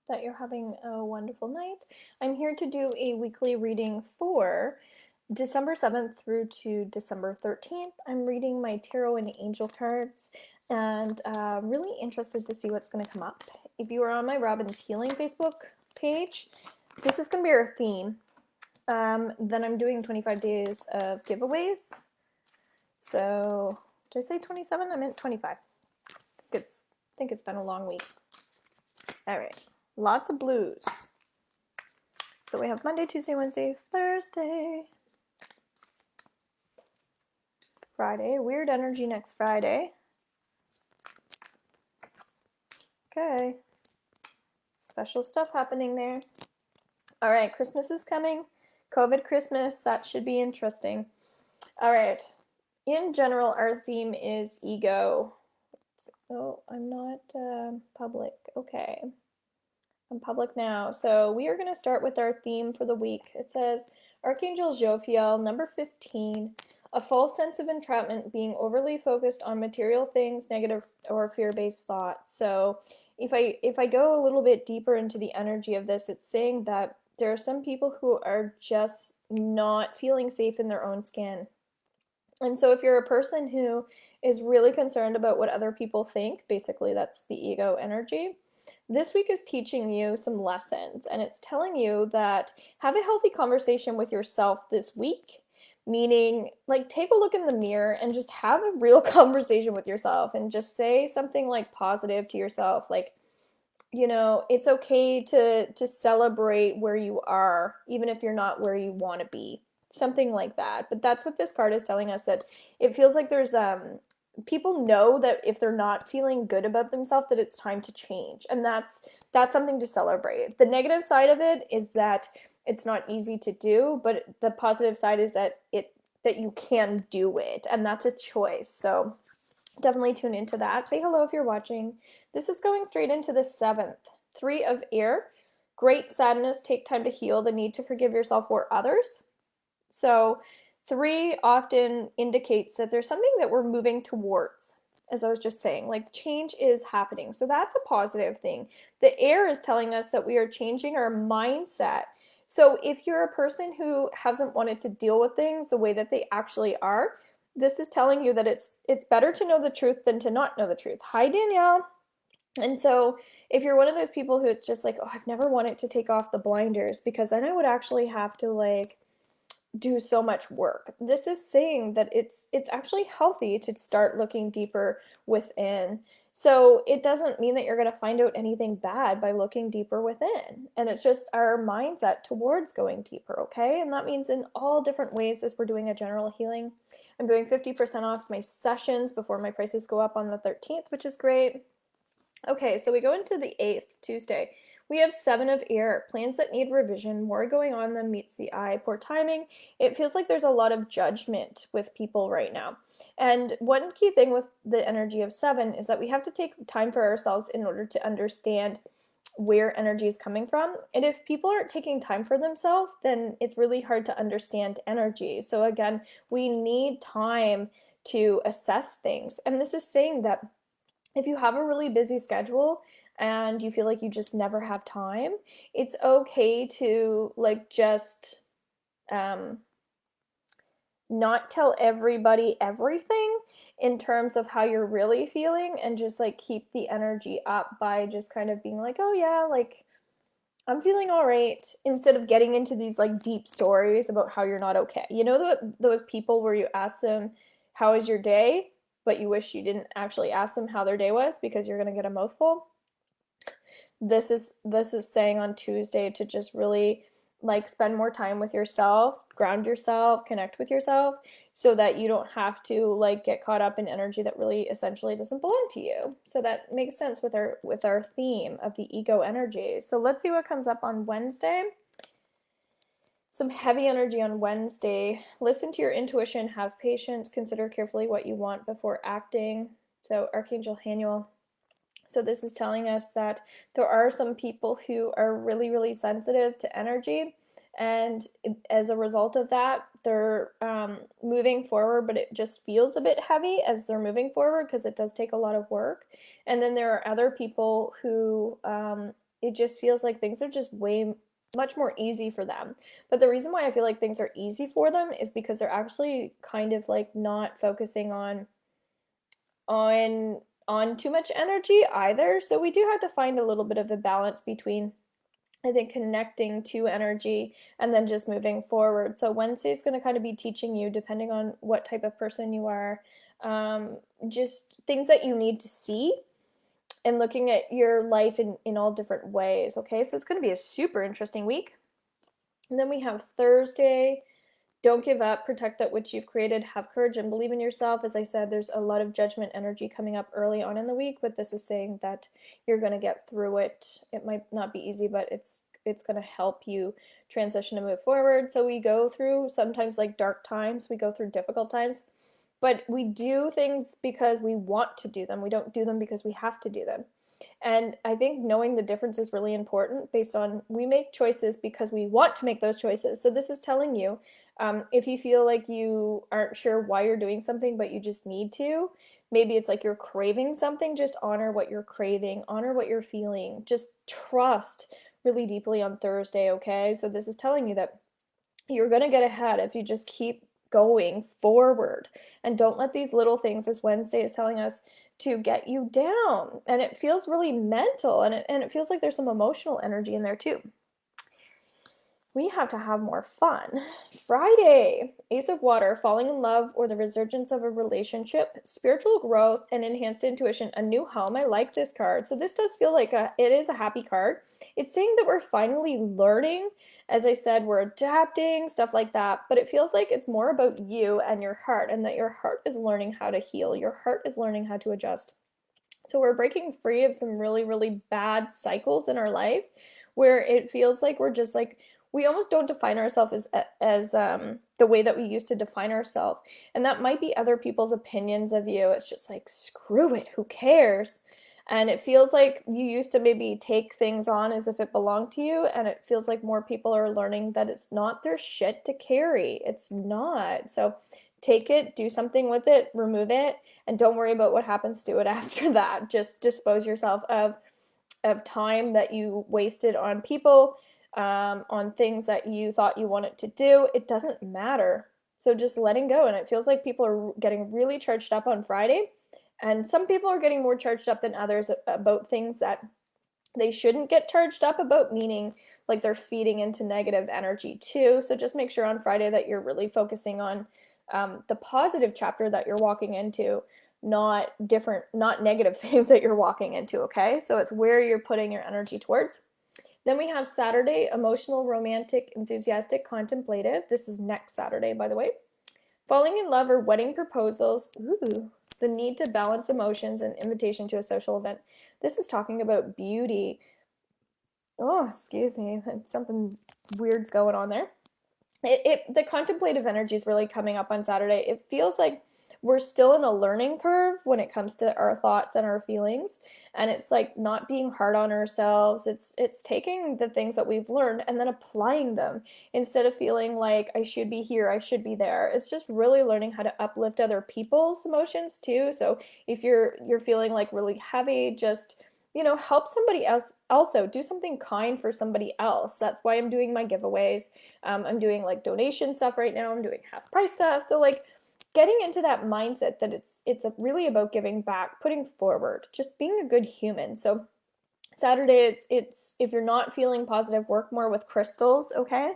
that you're having a wonderful night. I'm here to do a weekly reading for December 7th through to December 13th. I'm reading my tarot and angel cards and really interested to see what's going to come up. If you are on my Robin's Healing Facebook page, this is going to be our theme. Then I'm doing 25 days of giveaways. So, did I say 27? I meant 25. I think it's been a long week. All right, lots of blues. So we have Monday, Tuesday, Wednesday, Thursday, Friday. Weird energy next Friday. Okay. Special stuff happening there. All right, Christmas is coming. COVID Christmas, that should be interesting. All right. In general, our theme is ego. Oh, I'm not public. Okay. I'm public now. So we are going to start with our theme for the week. It says, Archangel Jophiel, number 15, a false sense of entrapment, being overly focused on material things, negative or fear-based thoughts. So if I go a little bit deeper into the energy of this, it's saying that there are some people who are just not feeling safe in their own skin. And so if you're a person who is really concerned about what other people think, basically that's the ego energy, this week is teaching you some lessons, and it's telling you that have a healthy conversation with yourself this week, meaning like take a look in the mirror and just have a real conversation with yourself and just say something like positive to yourself, like, you know, it's okay to celebrate where you are, even if you're not where you want to be. Something like that. But that's what this card is telling us, that it feels like there's people know that if they're not feeling good about themselves, that it's time to change. And that's something to celebrate. The negative side of it is that it's not easy to do, but the positive side is that you can do it, and that's a choice. So definitely tune into that. Say hello if you're watching. This is going straight into the 7th. 3 of air. Great sadness. Take time to heal. The need to forgive yourself or others. So 3 often indicates that there's something that we're moving towards, as I was just saying, like change is happening. So that's a positive thing. The air is telling us that we are changing our mindset. So if you're a person who hasn't wanted to deal with things the way that they actually are, this is telling you that it's better to know the truth than to not know the truth. Hi, Danielle. And so if you're one of those people who it's just like, oh, I've never wanted to take off the blinders because then I would actually have to like do so much work. This is saying that it's actually healthy to start looking deeper within. So it doesn't mean that you're going to find out anything bad by looking deeper within. And it's just our mindset towards going deeper, okay? And that means in all different ways as we're doing a general healing. I'm doing 50% off my sessions before my prices go up on the 13th, which is great. Okay, so we go into the 8th, Tuesday. We have 7 of air, plans that need revision, more going on than meets the eye, poor timing. It feels like there's a lot of judgment with people right now. And one key thing with the energy of 7 is that we have to take time for ourselves in order to understand where energy is coming from. And if people aren't taking time for themselves, then it's really hard to understand energy. So again, we need time to assess things. And this is saying that if you have a really busy schedule and you feel like you just never have time, it's okay to like just not tell everybody everything in terms of how you're really feeling, and just like keep the energy up by just kind of being like, oh yeah, like I'm feeling all right, instead of getting into these like deep stories about how you're not okay. You know, those people where you ask them, how was your day? But you wish you didn't actually ask them how their day was because you're going to get a mouthful. This is saying on Tuesday to just really like spend more time with yourself, ground yourself, connect with yourself, so that you don't have to like get caught up in energy that really essentially doesn't belong to you. So that makes sense with our theme of the ego energy. So let's see what comes up on Wednesday. Some heavy energy on Wednesday. Listen to your intuition, have patience, consider carefully what you want before acting. So Archangel Haniel. So this is telling us that there are some people who are really, really sensitive to energy. And as a result of that, they're moving forward, but it just feels a bit heavy as they're moving forward because it does take a lot of work. And then there are other people who it just feels like things are just way much more easy for them. But the reason why I feel like things are easy for them is because they're actually kind of like not focusing on on too much energy either. So we do have to find a little bit of a balance between, I think, connecting to energy and then just moving forward. So Wednesday is going to kind of be teaching you, depending on what type of person you are, just things that you need to see and looking at your life in all different ways. Okay, so it's going to be a super interesting week. And then we have Thursday. Don't give up, protect that which you've created, have courage and believe in yourself. As I said, there's a lot of judgment energy coming up early on in the week, but this is saying that you're going to get through it. It might not be easy, but it's going to help you transition and move forward. So we go through sometimes like dark times, we go through difficult times, but we do things because we want to do them. We don't do them because we have to do them. And I think knowing the difference is really important based on we make choices because we want to make those choices. So this is telling you, if you feel like you aren't sure why you're doing something, but you just need to, maybe it's like you're craving something, just honor what you're craving, honor what you're feeling, just trust really deeply on Thursday, okay? So this is telling you that you're going to get ahead if you just keep going forward and don't let these little things, as Wednesday is telling us, to get you down. And it feels really mental, and it feels like there's some emotional energy in there too. We have to have more fun. Friday, Ace of Water, falling in love or the resurgence of a relationship, spiritual growth and enhanced intuition, a new home. I like this card. So this does feel like it is a happy card. It's saying that we're finally learning. As I said, we're adapting, stuff like that. But it feels like it's more about you and your heart, and that your heart is learning how to heal. Your heart is learning how to adjust. So we're breaking free of some really, really bad cycles in our life where it feels like we're just like, we almost don't define ourselves as the way that we used to define ourselves. And that might be other people's opinions of you. It's just like, screw it, who cares? And it feels like you used to maybe take things on as if it belonged to you. And it feels like more people are learning that it's not their shit to carry. It's not. So take it, do something with it, remove it, and don't worry about what happens to it after that. Just dispose yourself of time that you wasted on people, on things that you thought you wanted to do. It doesn't matter. So just letting go. And it feels like people are getting really charged up on Friday. And some people are getting more charged up than others about things that they shouldn't get charged up about, meaning like they're feeding into negative energy too. So just make sure on Friday that you're really focusing on the positive chapter that you're walking into, not negative things that you're walking into, okay? So it's where you're putting your energy towards. Then we have Saturday, emotional, romantic, enthusiastic, contemplative. This is next Saturday, by the way. Falling in love or wedding proposals. Ooh, the need to balance emotions and invitation to a social event. This is talking about beauty. Oh, excuse me. Something weird's going on there. The contemplative energy is really coming up on Saturday. It feels like we're still in a learning curve when it comes to our thoughts and our feelings, and it's like not being hard on ourselves. It's taking the things that we've learned and then applying them instead of feeling like I should be here, I should be there. It's just really learning how to uplift other people's emotions too. So if you're feeling like really heavy, just help somebody else. Also do something kind for somebody else. That's why I'm doing my giveaways. I'm doing like donation stuff right now. I'm doing half price stuff. So like getting into that mindset that it's really about giving back, putting forward, just being a good human. So Saturday, it's if you're not feeling positive, work more with crystals, okay?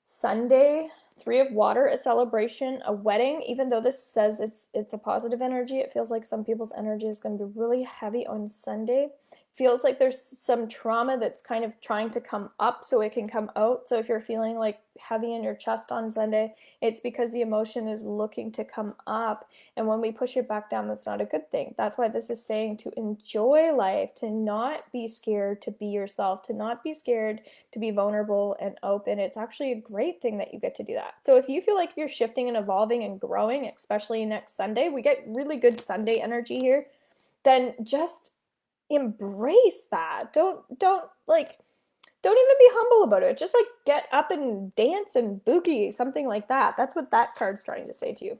Sunday, Three of Water, a celebration, a wedding. Even though this says it's a positive energy, it feels like some people's energy is going to be really heavy on Sunday. Feels like there's some trauma that's kind of trying to come up so it can come out. So if you're feeling like heavy in your chest on Sunday, it's because the emotion is looking to come up. And when we push it back down, that's not a good thing. That's why this is saying to enjoy life, to not be scared to be yourself, to not be scared to be vulnerable and open. It's actually a great thing that you get to do that. So if you feel like you're shifting and evolving and growing, especially next Sunday, we get really good Sunday energy here, then just embrace that. Don't even be humble about it. Just like get up and dance and boogie, something like that. That's what that card's trying to say to you.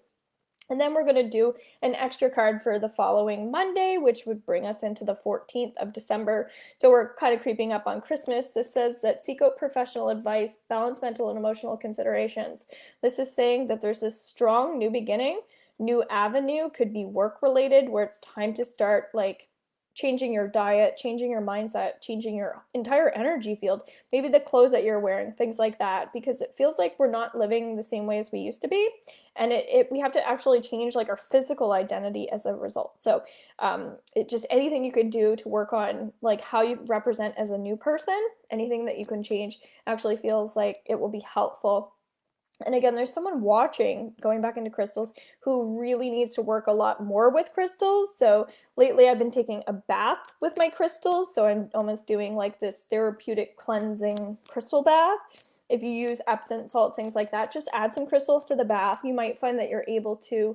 And then we're going to do an extra card for the following Monday, which would bring us into the 14th of December. So we're kind of creeping up on Christmas. This says that seek out professional advice, balance mental and emotional considerations. This is saying that there's this strong new beginning, new avenue, could be work related, where it's time to start like changing your diet, changing your mindset, changing your entire energy field, maybe the clothes that you're wearing, things like that, because it feels like we're not living the same way as we used to be. And we have to actually change like our physical identity as a result. So it just anything you could do to work on like how you represent as a new person, anything that you can change actually feels like it will be helpful. And again, there's someone watching, going back into crystals, who really needs to work a lot more with crystals. So lately I've been taking a bath with my crystals. So I'm almost doing like this therapeutic cleansing crystal bath. If you use Epsom salt, things like that, just add some crystals to the bath. You might find that you're able to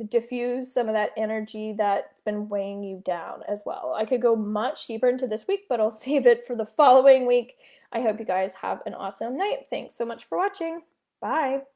diffuse some of that energy that's been weighing you down as well. I could go much deeper into this week, but I'll save it for the following week. I hope you guys have an awesome night. Thanks so much for watching. Bye.